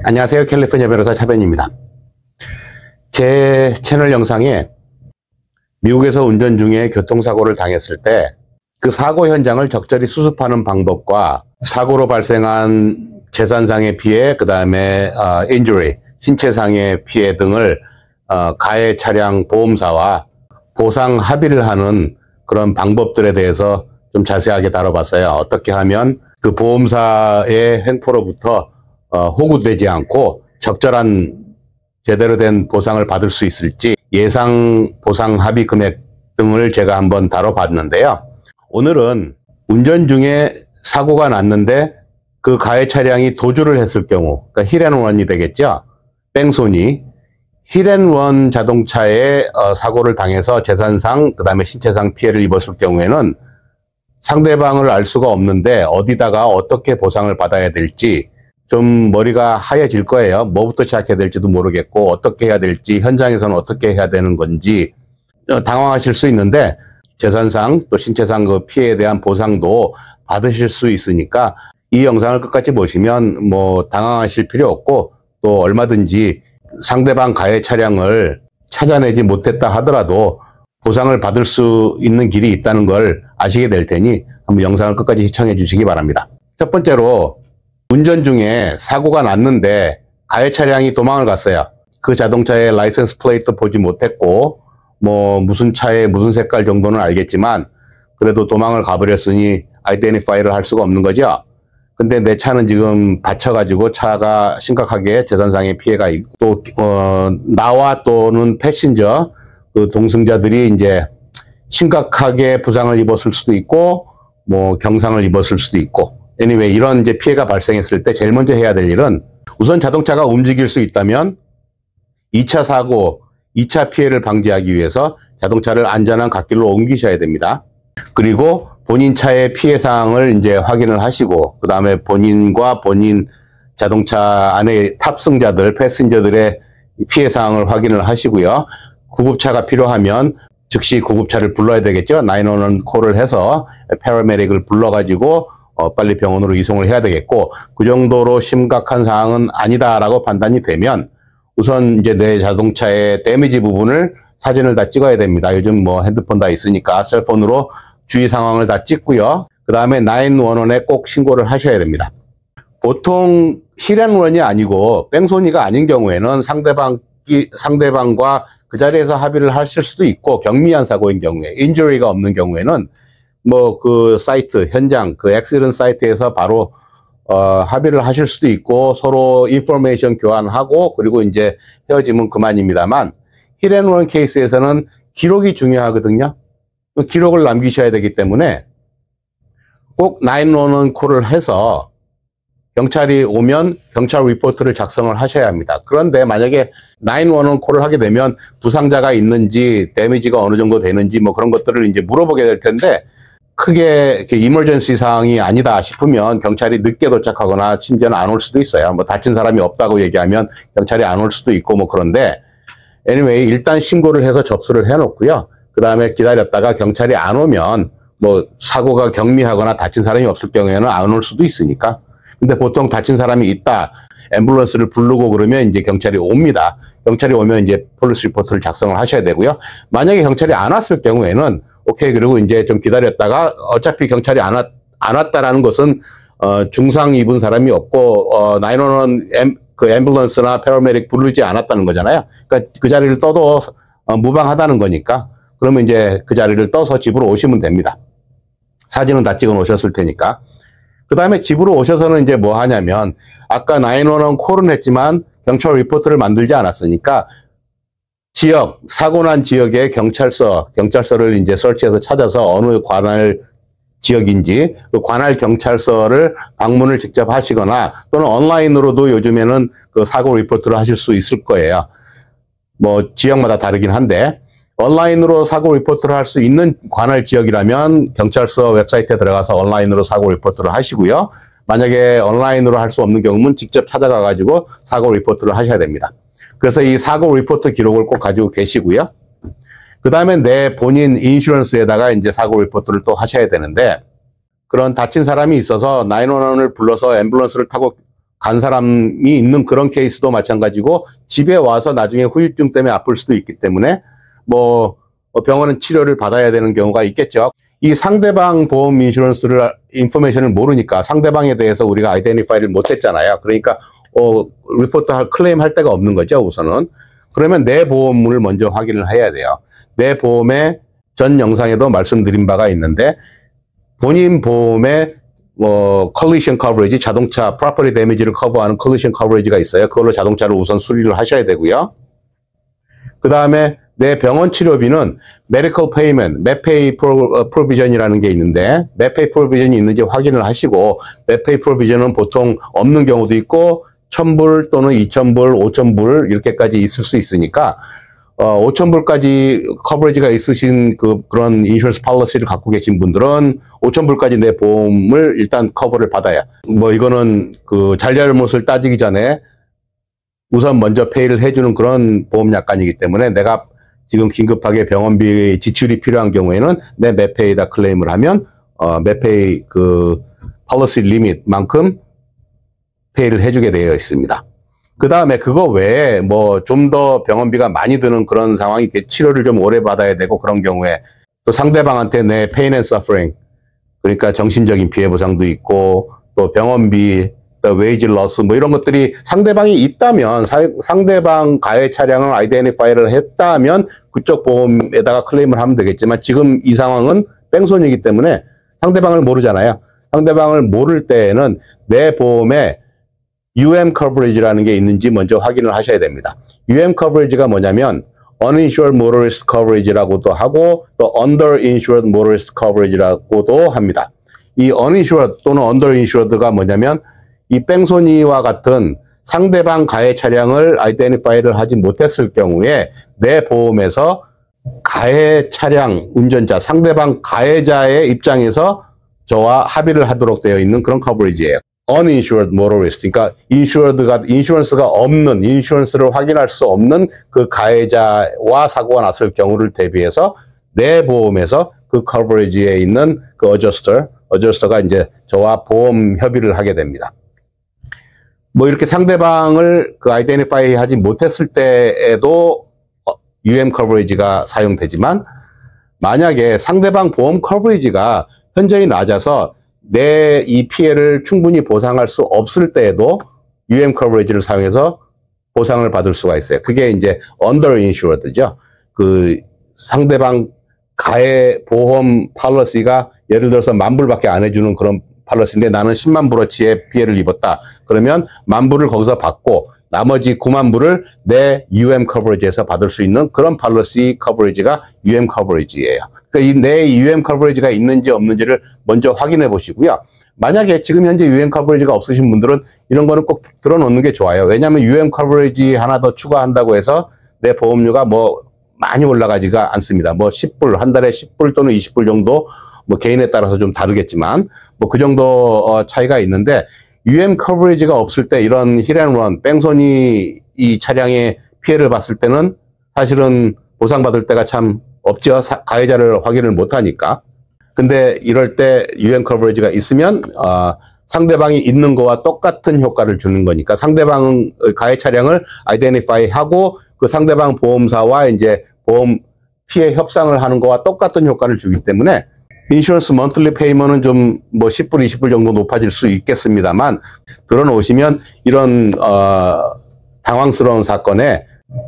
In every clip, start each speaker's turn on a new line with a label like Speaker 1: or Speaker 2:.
Speaker 1: 안녕하세요. 캘리포니아 변호사 차변입니다. 제 채널 영상에 미국에서 운전 중에 교통사고를 당했을 때 그 사고 현장을 적절히 수습하는 방법과 사고로 발생한 재산상의 피해, 그 다음에 injury, 신체상의 피해 등을 가해 차량 보험사와 보상 합의를 하는 그런 방법들에 대해서 좀 자세하게 다뤄봤어요. 어떻게 하면 그 보험사의 횡포로부터 호구되지 않고 적절한 제대로 된 보상을 받을 수 있을지 예상 보상 합의 금액 등을 제가 한번 다뤄봤는데요. 오늘은 운전 중에 사고가 났는데 그 가해 차량이 도주를 했을 경우, 그러니까 힐앤런이 되겠죠. 뺑소니, 힐앤런 자동차에 사고를 당해서 재산상, 그 다음에 신체상 피해를 입었을 경우에는 상대방을 알 수가 없는데 어디다가 어떻게 보상을 받아야 될지 좀 머리가 하얘질 거예요. 뭐부터 시작해야 될지도 모르겠고 어떻게 해야 될지, 현장에서는 어떻게 해야 되는 건지 당황하실 수 있는데 재산상 또 신체상 그 피해에 대한 보상도 받으실 수 있으니까 이 영상을 끝까지 보시면 뭐 당황하실 필요 없고 또 얼마든지 상대방 가해 차량을 찾아내지 못했다 하더라도 보상을 받을 수 있는 길이 있다는 걸 아시게 될 테니 한번 영상을 끝까지 시청해 주시기 바랍니다. 첫 번째로 운전 중에 사고가 났는데 가해 차량이 도망을 갔어요. 그 자동차의 라이센스 플레이트도 보지 못했고 뭐 무슨 차에 무슨 색깔 정도는 알겠지만 그래도 도망을 가버렸으니 아이덴티파이를 할 수가 없는 거죠. 근데 내 차는 지금 받쳐가지고 차가 심각하게 재산상의 피해가 있고 또 나와 또는 패신저 그 동승자들이 이제 심각하게 부상을 입었을 수도 있고 뭐 경상을 입었을 수도 있고 anyway 이런 이제 피해가 발생했을 때 제일 먼저 해야 될 일은 우선 자동차가 움직일 수 있다면 2차 사고, 2차 피해를 방지하기 위해서 자동차를 안전한 갓길로 옮기셔야 됩니다. 그리고 본인 차의 피해 사항을 이제 확인을 하시고 그 다음에 본인과 본인 자동차 안에 탑승자들, 패신저들의 피해 사항을 확인을 하시고요. 구급차가 필요하면 즉시 구급차를 불러야 되겠죠. 911 콜을 해서 패러메딕을 불러가지고 빨리 병원으로 이송을 해야 되겠고 그 정도로 심각한 상황은 아니다라고 판단이 되면 우선 이제 내 자동차의 데미지 부분을 사진을 다 찍어야 됩니다. 요즘 뭐 핸드폰 다 있으니까 셀폰으로 주위 상황을 다 찍고요. 그 다음에 911에 꼭 신고를 하셔야 됩니다. 보통 힐앤런이 아니고 뺑소니가 아닌 경우에는 상대방과 그 자리에서 합의를 하실 수도 있고 경미한 사고인 경우에 인jury가 없는 경우에는 뭐 그 사이트 현장 그 액시던트 사이트에서 바로 합의를 하실 수도 있고 서로 인포메이션 교환하고 그리고 이제 헤어지면 그만입니다만 힐앤런 케이스에서는 기록이 중요하거든요. 기록을 남기셔야 되기 때문에 꼭 911 콜을 해서 경찰이 오면 경찰 리포트를 작성을 하셔야 합니다. 그런데 만약에 911 콜을 하게 되면 부상자가 있는지 데미지가 어느 정도 되는지 뭐 그런 것들을 이제 물어보게 될 텐데 크게 이머전시 사항이 아니다 싶으면 경찰이 늦게 도착하거나 심지어는 안 올 수도 있어요. 뭐 다친 사람이 없다고 얘기하면 경찰이 안 올 수도 있고 뭐 그런데 anyway 일단 신고를 해서 접수를 해 놓고요. 그 다음에 기다렸다가 경찰이 안 오면 뭐 사고가 경미하거나 다친 사람이 없을 경우에는 안 올 수도 있으니까 근데 보통 다친 사람이 있다 앰뷸런스를 부르고 그러면 이제 경찰이 옵니다. 경찰이 오면 이제 폴리스 리포트를 작성을 하셔야 되고요. 만약에 경찰이 안 왔을 경우에는 오케이 그리고 이제 좀 기다렸다가 어차피 경찰이 안 왔다라는 것은 중상 입은 사람이 없고 911 그 앰뷸런스나 패러메딕 부르지 않았다는 거잖아요. 그러니까 그 자리를 떠도 무방하다는 거니까 그러면 이제 그 자리를 떠서 집으로 오시면 됩니다. 사진은 다 찍어 놓으셨을 테니까. 그 다음에 집으로 오셔서는 이제 뭐 하냐면 아까 911 콜은 했지만 경찰 리포트를 만들지 않았으니까 지역, 사고 난 지역의 경찰서를 이제 설치해서 찾아서 어느 관할 지역인지 그 관할 경찰서를 방문을 직접 하시거나 또는 온라인으로도 요즘에는 그 사고 리포트를 하실 수 있을 거예요. 뭐 지역마다 다르긴 한데 온라인으로 사고 리포트를 할 수 있는 관할 지역이라면 경찰서 웹사이트에 들어가서 온라인으로 사고 리포트를 하시고요. 만약에 온라인으로 할 수 없는 경우는 직접 찾아가 가지고 사고 리포트를 하셔야 됩니다. 그래서 이 사고 리포트 기록을 꼭 가지고 계시고요. 그 다음에 내 본인 인슈런스에다가 이제 사고 리포트를 또 하셔야 되는데 그런 다친 사람이 있어서 911을 불러서 앰뷸런스를 타고 간 사람이 있는 그런 케이스도 마찬가지고 집에 와서 나중에 후유증 때문에 아플 수도 있기 때문에 뭐 병원은 치료를 받아야 되는 경우가 있겠죠. 이 상대방 보험 인슈런스를 인포메이션을 모르니까 상대방에 대해서 우리가 아이덴티파이를 못했잖아요. 그러니까 리포트 클레임 할 데가 없는 거죠, 우선은. 그러면 내 보험을 먼저 확인을 해야 돼요. 내 보험의 전 영상에도 말씀드린 바가 있는데 본인 보험에 collision coverage, 자동차 property damage를 커버하는 collision coverage가 있어요. 그걸로 자동차를 우선 수리를 하셔야 되고요. 그 다음에 내 병원 치료비는 medical payment, MedPay provision이라는 게 있는데 MedPay provision이 있는지 확인을 하시고 MedPay provision은 보통 없는 경우도 있고 1,000불 또는 2,000불, 5,000불 이렇게까지 있을 수 있으니까 5,000불까지 커버리지가 있으신 그런 인슈런스 팔러시를 갖고 계신 분들은 5,000불까지 내 보험을 일단 커버를 받아야. 이거는 잘잘못을 따지기 전에 우선 먼저 페이를 해주는 그런 보험 약관이기 때문에 내가 지금 긴급하게 병원비 지출이 필요한 경우에는 내 medpay에다 클레임을 하면 medpay policy limit만큼 페이를 해주게 되어 있습니다. 그 다음에 그거 외에 좀 더 병원비가 많이 드는 그런 상황이 치료를 좀 오래 받아야 되고 그런 경우에 또 상대방한테 내 pain and suffering, 그러니까 정신적인 피해 보상도 있고 또 병원비, 또 wage loss 이런 것들이 상대방이 있다면 상대방 가해 차량을 아이덴티파이를 했다면 그쪽 보험에다가 클레임을 하면 되겠지만 지금 이 상황은 뺑소니이기 때문에 상대방을 모르잖아요. 상대방을 모를 때에는 내 보험에 UM coverage라는 게 있는지 먼저 확인을 하셔야 됩니다. UM coverage가 뭐냐면 uninsured motorist coverage라고도 하고 또 underinsured motorist coverage라고도 합니다. 이 uninsured 또는 underinsured가 뭐냐면 이 뺑소니와 같은 상대방 가해 차량을 아이덴티파이를 하지 못했을 경우에 내 보험에서 가해 차량 운전자, 상대방 가해자의 입장에서 저와 합의를 하도록 되어 있는 그런 커버리지예요. uninsured motorist, 그러니까 인슈런스가 없는, 인슈런스를 확인할 수 없는 그 가해자와 사고가 났을 경우를 대비해서 내 보험에서 그 커버리지에 있는 그 어저스터가 이제 저와 보험 협의를 하게 됩니다. 이렇게 상대방을 아이덴티파이 하지 못했을 때에도 UM 커버리지가 사용되지만 만약에 상대방 보험 커버리지가 현저히 낮아서 내 이 피해를 충분히 보상할 수 없을 때에도 UM 커버리지를 사용해서 보상을 받을 수가 있어요. 그게 이제 underinsured죠. 상대방 가해 보험 팔러시가 예를 들어서 10,000불밖에 안 해주는 그런 팔러시인데 나는 100,000불어치의 피해를 입었다. 그러면 10,000불을 거기서 받고 나머지 90,000불을 내 UM 커버리지에서 받을 수 있는 그런 팔러시 커버리지가 UM 커버리지예요. 그러니까 내 UM 커버리지가 있는지 없는지를 먼저 확인해 보시고요. 만약에 지금 현재 UM 커버리지가 없으신 분들은 이런 거는 꼭 들어놓는 게 좋아요. 왜냐하면 UM 커버리지 하나 더 추가한다고 해서 내 보험료가 많이 올라가지가 않습니다. 10불, 한 달에 10불 또는 20불 정도 개인에 따라서 좀 다르겠지만 그 정도 차이가 있는데 UM 커버리지가 없을 때 이런 힐앤런, 뺑소니 이 차량의 피해를 봤을 때는 사실은 보상받을 때가 참 없죠. 가해자를 확인을 못하니까. 근데 이럴 때 UM 커버리지가 있으면 상대방이 있는 거와 똑같은 효과를 주는 거니까 상대방 가해 차량을 아이덴티파이 하고 그 상대방 보험사와 이제 보험 피해 협상을 하는 거와 똑같은 효과를 주기 때문에 인슈런스 먼틀리 페이먼은 좀 10불, 20불 정도 높아질 수 있겠습니다만 들어놓으시면 이런 당황스러운 사건에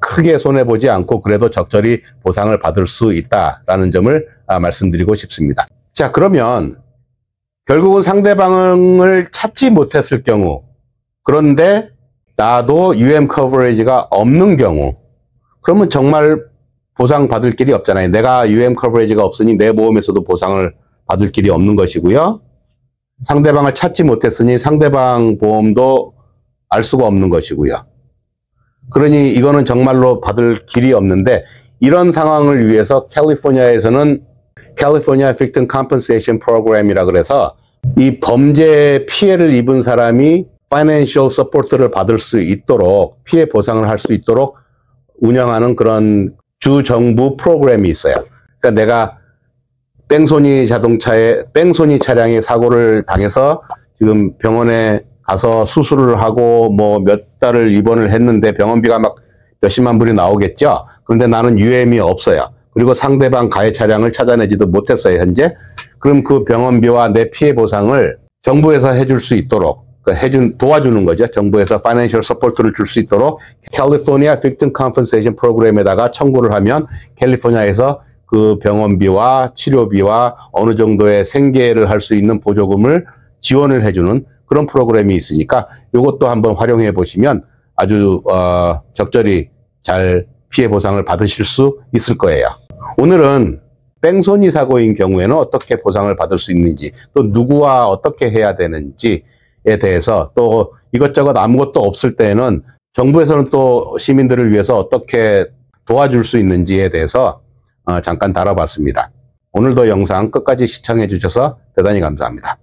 Speaker 1: 크게 손해보지 않고 그래도 적절히 보상을 받을 수 있다라는 점을 말씀드리고 싶습니다. 자, 그러면 결국은 상대방을 찾지 못했을 경우, 그런데 나도 UM 커버리지가 없는 경우, 그러면 정말 보상 받을 길이 없잖아요. 내가 UM 커버리지가 없으니 내 보험에서도 보상을 받을 길이 없는 것이고요. 상대방을 찾지 못했으니 상대방 보험도 알 수가 없는 것이고요. 그러니 이거는 정말로 받을 길이 없는데 이런 상황을 위해서 캘리포니아에서는 California Victim Compensation Program이라 그래서 이 범죄 피해를 입은 사람이 financial support를 받을 수 있도록 피해 보상을 할 수 있도록 운영하는 그런 주정부 프로그램이 있어요. 그러니까 내가 뺑소니 차량에 사고를 당해서 지금 병원에 가서 수술을 하고 뭐 몇 달을 입원을 했는데 병원비가 막 몇십만 불이 나오겠죠. 그런데 나는 UM이 없어요. 그리고 상대방 가해 차량을 찾아내지도 못했어요, 현재. 그럼 그 병원비와 내 피해 보상을 정부에서 해줄 수 있도록, 도와주는 거죠. 정부에서 파이낸셜 서포트를 줄 수 있도록 캘리포니아 빅tim 컴펜세이션 프로그램에다가 청구를 하면 캘리포니아에서 그 병원비와 치료비와 어느 정도의 생계를 할 수 있는 보조금을 지원을 해주는 그런 프로그램이 있으니까 이것도 한번 활용해 보시면 아주 적절히 잘 피해 보상을 받으실 수 있을 거예요. 오늘은 뺑소니 사고인 경우에는 어떻게 보상을 받을 수 있는지, 또 누구와 어떻게 해야 되는지에 대해서, 또 이것저것 아무것도 없을 때에는 정부에서는 또 시민들을 위해서 어떻게 도와줄 수 있는지에 대해서 잠깐 다뤄봤습니다. 오늘도 영상 끝까지 시청해 주셔서 대단히 감사합니다.